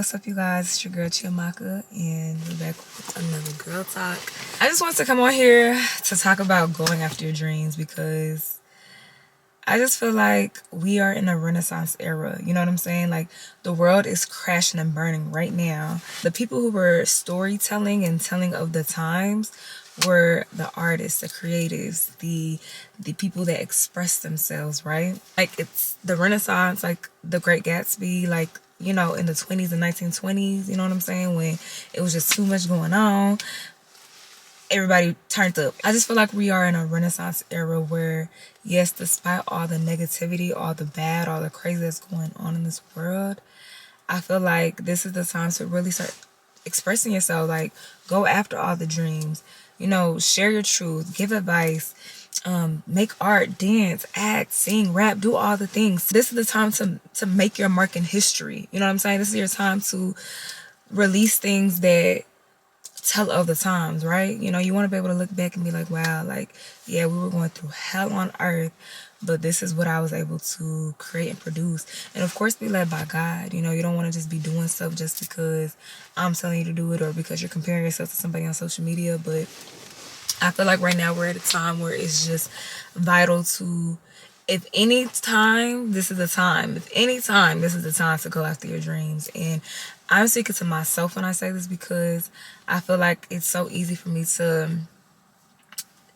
What's up, you guys? It's your girl Chiamaka, and we're back with another girl talk. I just wanted to come on here to talk about going after your dreams because I just feel like we are in a Renaissance era. You know what I'm saying? Like, the world is crashing and burning right now. The people who were storytelling and telling of the times were the artists, the creatives, the people that express themselves, right? Like, it's the Renaissance, like the Great Gatsby, like, you know, in the 20s and 1920s, you know what I'm saying? When it was just too much going on, everybody turned up. I just feel like we are in a Renaissance era where, yes, despite all the negativity, all the bad, all the crazy that's going on in this world, I feel like this is the time to really start expressing yourself. Like, go after all the dreams, you know, share your truth, give advice, make art, dance, act, sing, rap, do all the things. This is the time to make your mark in history. You know what I'm saying? This is your time to release things that tell of the times, right? You know, you want to be able to look back and be like, wow, like, yeah, we were going through hell on earth, but this is what I was able to create and produce. And of course, be led by God. You know, you don't want to just be doing stuff just because I'm telling you to do it or because you're comparing yourself to somebody on social media. But I feel like right now we're at a time where it's just vital to, if any time, this is the time. If any time, this is the time to go after your dreams. And I'm speaking to myself when I say this because I feel like it's so easy for me to,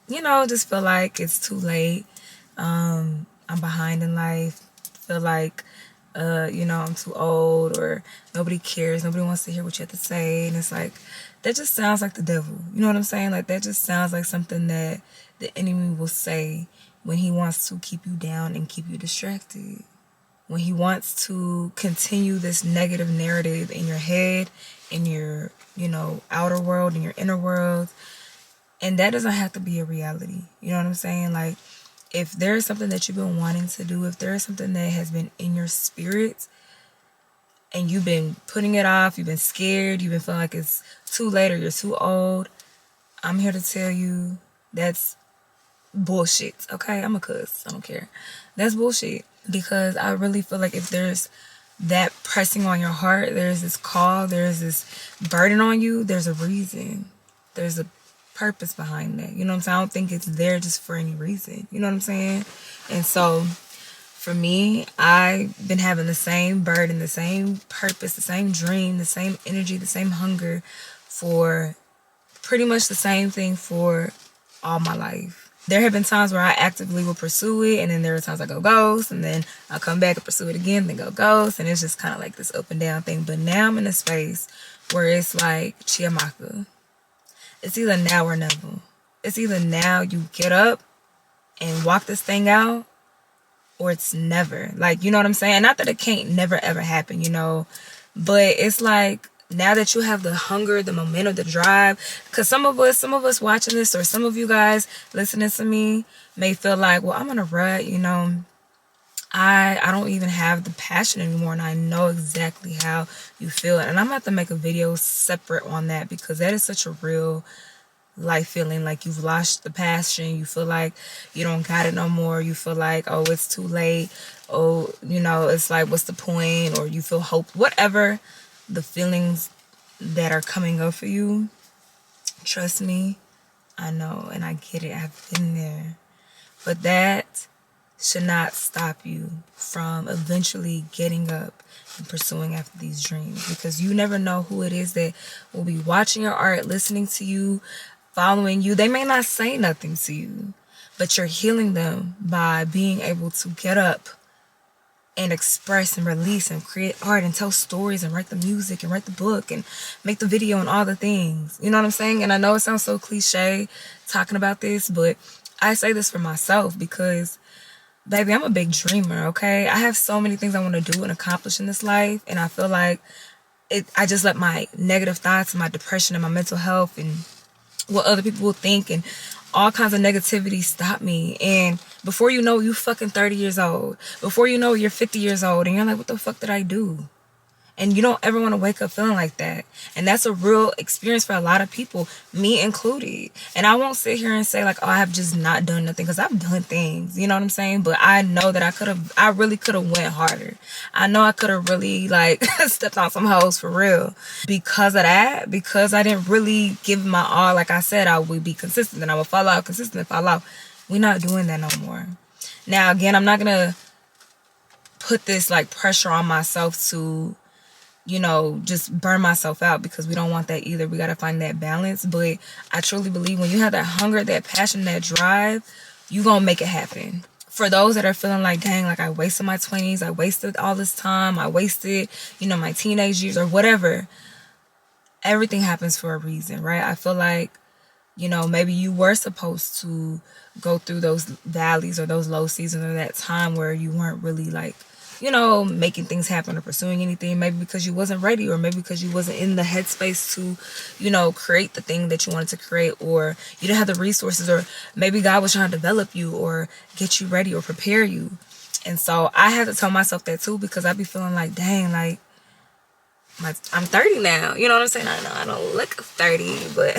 you know, just feel like it's too late. I'm behind in life. Feel like, you know, I'm too old or nobody cares. Nobody wants to hear what you have to say. And it's like, that just sounds like the devil. You know what I'm saying? Like, that just sounds like something that the enemy will say when he wants to keep you down and keep you distracted. When he wants to continue this negative narrative in your head, in your, you know, outer world, in your inner world. And that doesn't have to be a reality. You know what I'm saying? Like, if there's something that you've been wanting to do, if there's something that has been in your spirit and you've been putting it off, you've been scared, you've been feeling like it's too late or you're too old, I'm here to tell you that's bullshit. Okay? I'm a cuss. I don't care. That's bullshit. Because I really feel like if there's that pressing on your heart, there's this call, there's this burden on you, there's a reason. There's a purpose behind that. You know what I'm saying? I don't think it's there just for any reason. You know what I'm saying? And so for me, I've been having the same burden, the same purpose, the same dream, the same energy, the same hunger for pretty much the same thing for all my life. There have been times where I actively will pursue it, and then there are times I go ghost, and then I'll come back and pursue it again, then go ghost, and it's just kind of like this up and down thing. But now I'm in a space where it's like, Chiamaka, it's either now or never. It's either now you get up and walk this thing out, or it's never. Like, you know what I'm saying? Not that it can't never ever happen, you know, but it's like, now that you have the hunger, the momentum, the drive, because some of us watching this, or some of you guys listening to me may feel like, well, I'm in a rut, you know, I don't even have the passion anymore, and I know exactly how you feel. And I'm about to make a video separate on that because that is such a real life feeling. Like, you've lost the passion, you feel like you don't got it no more, you feel like, oh, it's too late, oh, you know, it's like, what's the point, or you feel hope, whatever the feelings that are coming up for you. Trust me, I know, and I get it, I've been there. But that should not stop you from eventually getting up and pursuing after these dreams, because you never know who it is that will be watching your art, listening to you, following you. They may not say nothing to you, but you're healing them by being able to get up and express and release and create art and tell stories and write the music and write the book and make the video and all the things. You know what I'm saying? And I know it sounds so cliche talking about this, but I say this for myself because, baby, I'm a big dreamer, okay? I have so many things I want to do and accomplish in this life, and I feel like I just let my negative thoughts and my depression and my mental health and what other people will think and all kinds of negativity stop me. And before you know, you fucking 30 years old. Before you know, you're 50 years old, and you're like, what the fuck did I do? And you don't ever want to wake up feeling like that. And that's a real experience for a lot of people, me included. And I won't sit here and say like, oh, I have just not done nothing, because I've done things, you know what I'm saying? But I know that I really could have went harder. I know I could have really like stepped on some hoes for real. Because of that, because I didn't really give my all, like I said, I would be consistent and I would fall out, consistent, fall out. We're not doing that no more. Now, again, I'm not going to put this like pressure on myself to, you know, just burn myself out, because we don't want that either. We got to find that balance. But I truly believe when you have that hunger, that passion, that drive, you going to make it happen. For those that are feeling like, dang, like I wasted my 20s, I wasted all this time, I wasted, you know, my teenage years or whatever. Everything happens for a reason, right? I feel like, you know, maybe you were supposed to go through those valleys or those low seasons or that time where you weren't really like, you know, making things happen or pursuing anything, maybe because you wasn't ready, or maybe because you wasn't in the headspace to, you know, create the thing that you wanted to create, or you didn't have the resources, or maybe God was trying to develop you or get you ready or prepare you. And so I had to tell myself that too, because I'd be feeling like, dang, like I'm 30 now. You know what I'm saying? I know I don't look 30, but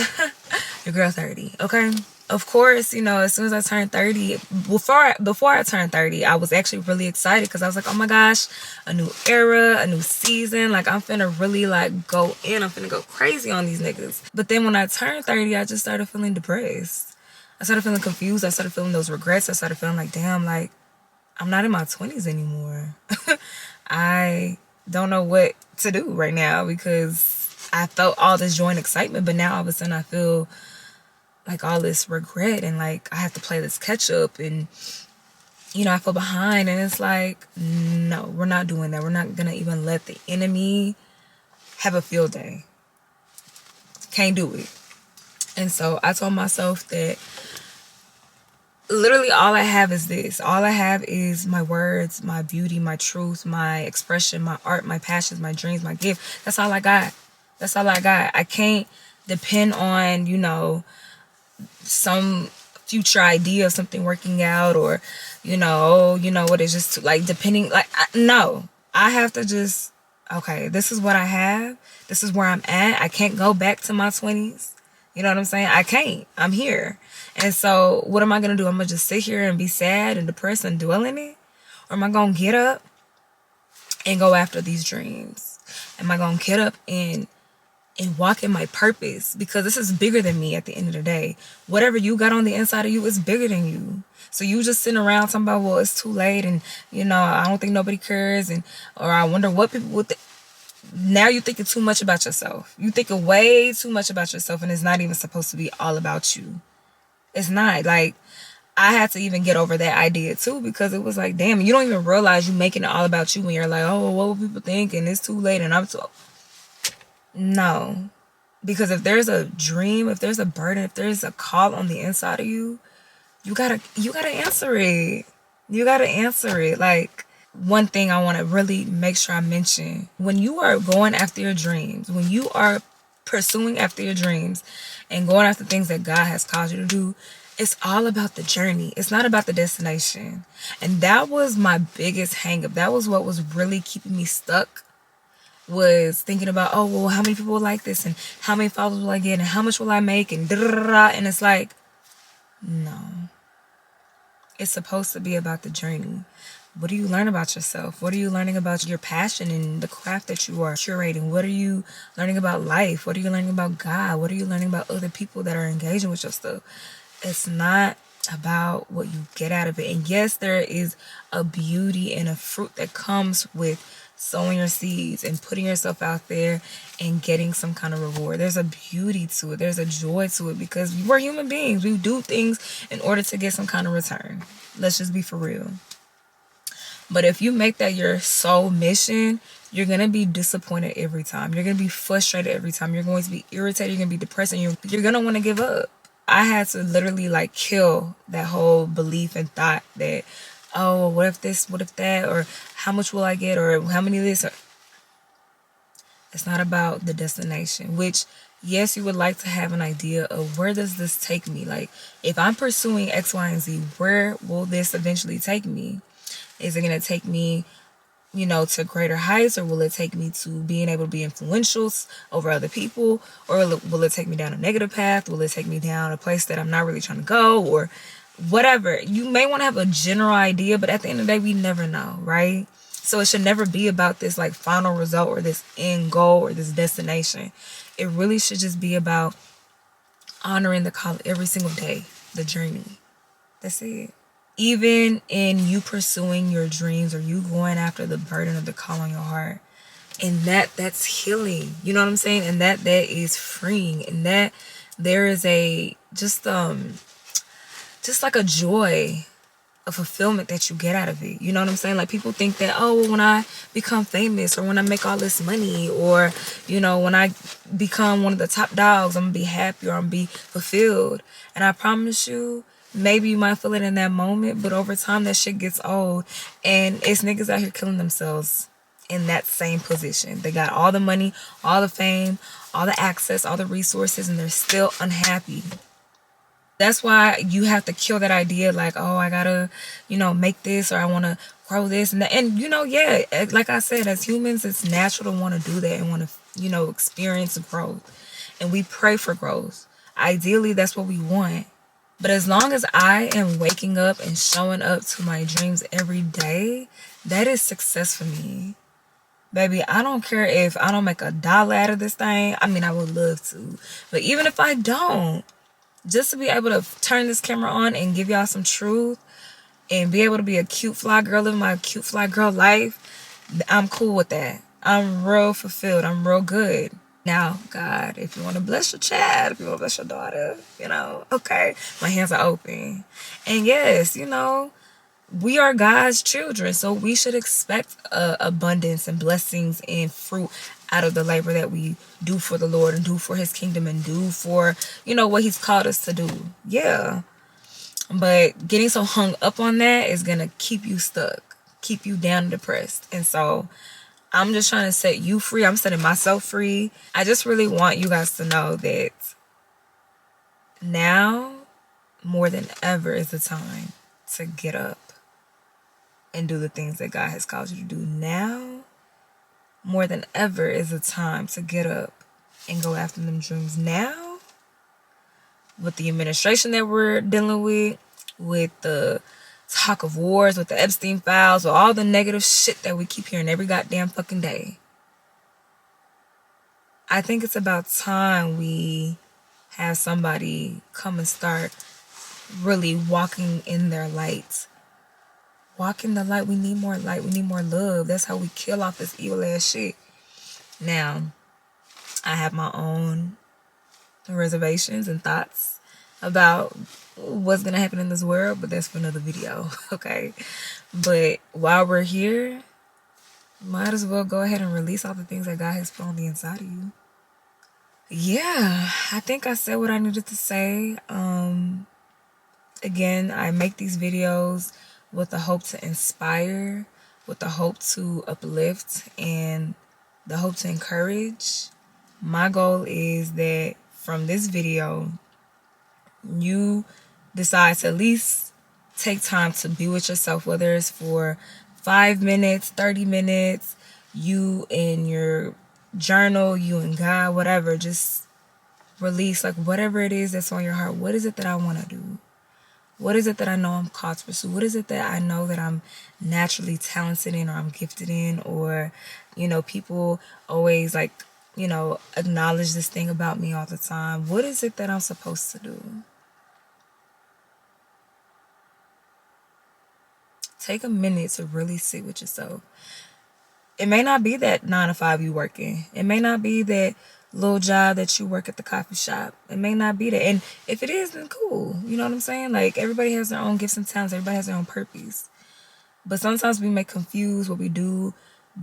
your girl 30, okay? Of course, you know, as soon as I turned 30, before I turned 30, I was actually really excited, because I was like, oh my gosh, a new era, a new season. Like, I'm finna really, like, go in. I'm finna go crazy on these niggas. But then when I turned 30, I just started feeling depressed. I started feeling confused. I started feeling those regrets. I started feeling like, damn, like, I'm not in my 20s anymore. I don't know what to do right now, because I felt all this joy and excitement, but now all of a sudden I feel like all this regret, and like I have to play this catch up, and you know, I feel behind, and it's like, no, we're not doing that. We're not gonna even let the enemy have a field day. Can't do it. And so I told myself that literally all I have is this. All I have is my words, my beauty, my truth, my expression, my art, my passions, my dreams, my gift. That's all I got. That's all I got. I can't depend on, you know, some future idea of something working out, or, you know, what is just like depending, like, no, I have to just, okay, this is what I have. This is where I'm at. I can't go back to my 20s. You know what I'm saying? I can't. I'm here. And so what am I going to do? I'm going to just sit here and be sad and depressed and dwell in it? Or am I going to get up and go after these dreams? Am I going to get up and walk in my purpose? Because this is bigger than me at the end of the day. Whatever you got on the inside of you is bigger than you. So you just sitting around talking about, well, it's too late, and, you know, I don't think nobody cares, and or I wonder what people would think. Now you're thinking too much about yourself. You're thinking way too much about yourself, and it's not even supposed to be all about you. It's not. Like, I had to even get over that idea too, because it was like, damn, you don't even realize you're making it all about you when you're like, oh, what will people think, and it's too late, and I'm too... No. Because if there's a dream, if there's a burden, if there's a call on the inside of you, you gotta answer it. You gotta answer it. Like, one thing I want to really make sure I mention, when you are going after your dreams, when you are pursuing after your dreams and going after things that God has called you to do, it's all about the journey. It's not about the destination. And that was my biggest hang up. That was what was really keeping me stuck, was thinking about, oh, well, how many people will like this, and how many followers will I get, and how much will I make, and da-da-da-da. And it's like, no. It's supposed to be about the journey. What do you learn about yourself? What are you learning about your passion and the craft that you are curating? What are you learning about life? What are you learning about God? What are you learning about other people that are engaging with your stuff? It's not about what you get out of it. And yes, there is a beauty and a fruit that comes with sowing your seeds and putting yourself out there and getting some kind of reward. There's a beauty to it. There's a joy to it, because we're human beings. We do things in order to get some kind of return. Let's just be for real. But if you make that your sole mission, you're going to be disappointed every time. You're going to be frustrated every time. You're going to be irritated. You're going to be depressed, and you're going to want to give up. I had to literally like kill that whole belief and thought that, oh, what if this, what if that, or how much will I get, or how many of this. It's not about the destination, which, yes, you would like to have an idea of where does this take me? Like, if I'm pursuing X, Y, and Z, where will this eventually take me? Is it going to take me to greater heights, or will it take me to being able to be influential over other people, or will it take me down a negative path? Will it take me down a place that I'm not really trying to go, or whatever? You may want to have a general idea, but at the end of the day, we never know, right? So it should never be about this like final result or this end goal or this destination. It really should just be about honoring the call every single day, the journey. That's it. Even in you pursuing your dreams or you going after the burden of the call on your heart, and that's healing. You know what I'm saying? And that is freeing, and that there is a just like a joy, a fulfillment that you get out of it. You know what I'm saying? Like, people think that, oh, well, when I become famous, or when I make all this money, or when I become one of the top dogs, I'm gonna be happy, or I'm gonna be fulfilled. And I promise you, maybe you might feel it in that moment, but over time that shit gets old, and it's niggas out here killing themselves in that same position. They got all the money, all the fame, all the access, all the resources, and they're still unhappy. That's why you have to kill that idea, like, oh, I gotta, make this, or I want to grow this and that. And, yeah, like I said, as humans, it's natural to want to do that and want to, experience growth. And we pray for growth. Ideally, that's what we want. But as long as I am waking up and showing up to my dreams every day, that is success for me. Baby, I don't care if I don't make $1 out of this thing. I mean, I would love to. But even if I don't, just to be able to turn this camera on and give y'all some truth and be able to be a cute fly girl, living my cute fly girl life, I'm cool with that. I'm real fulfilled. I'm real good. Now, God, if you want to bless your child, if you want to bless your daughter, okay, my hands are open. And yes, we are God's children, so we should expect abundance and blessings and fruit out of the labor that we do for the Lord and do for his kingdom and do for, what he's called us to do. Yeah. But getting so hung up on that is going to keep you stuck, keep you down and depressed. And so I'm just trying to set you free. I'm setting myself free. I just really want you guys to know that now, more than ever, is the time to get up and do the things that God has called you to do. Now, more than ever, is the time to get up and go after them dreams. Now, with the administration that we're dealing with the talk of wars, with the Epstein files, with all the negative shit that we keep hearing every goddamn fucking day, I think it's about time we have somebody come and start really walking in their light. Walk in the light. We need more light. We need more love. That's how we kill off this evil ass shit. Now, I have my own reservations and thoughts about what's going to happen in this world, but that's for another video, okay? But while we're here, might as well go ahead and release all the things that God has put on the inside of you. Yeah, I think I said what I needed to say. Again, I make these videos with the hope to inspire, with the hope to uplift, and the hope to encourage. My goal is that from this video, you decide to at least take time to be with yourself, whether it's for 5 minutes, 30 minutes, you in your journal, you and God, whatever. Just release, like, whatever it is that's on your heart. What is it that I want to do? What is it that I know I'm called to pursue? What is it that I know that I'm naturally talented in, or I'm gifted in, or, people always acknowledge this thing about me all the time. What is it that I'm supposed to do? Take a minute to really sit with yourself. It may not be that 9 to 5 you working. It may not be that little job that you work at the coffee shop. It may not be that. And if it is, then cool. You know what I'm saying? Like, everybody has their own gifts and talents. Everybody has their own purpose. But sometimes we may confuse what we do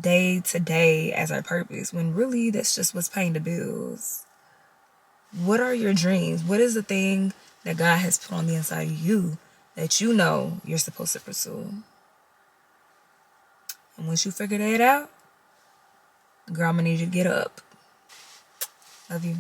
day to day as our purpose, when really that's just what's paying the bills. What are your dreams? What is the thing that God has put on the inside of you that you know you're supposed to pursue? And once you figure that out, girl, I'm gonna need you to get up. Love you.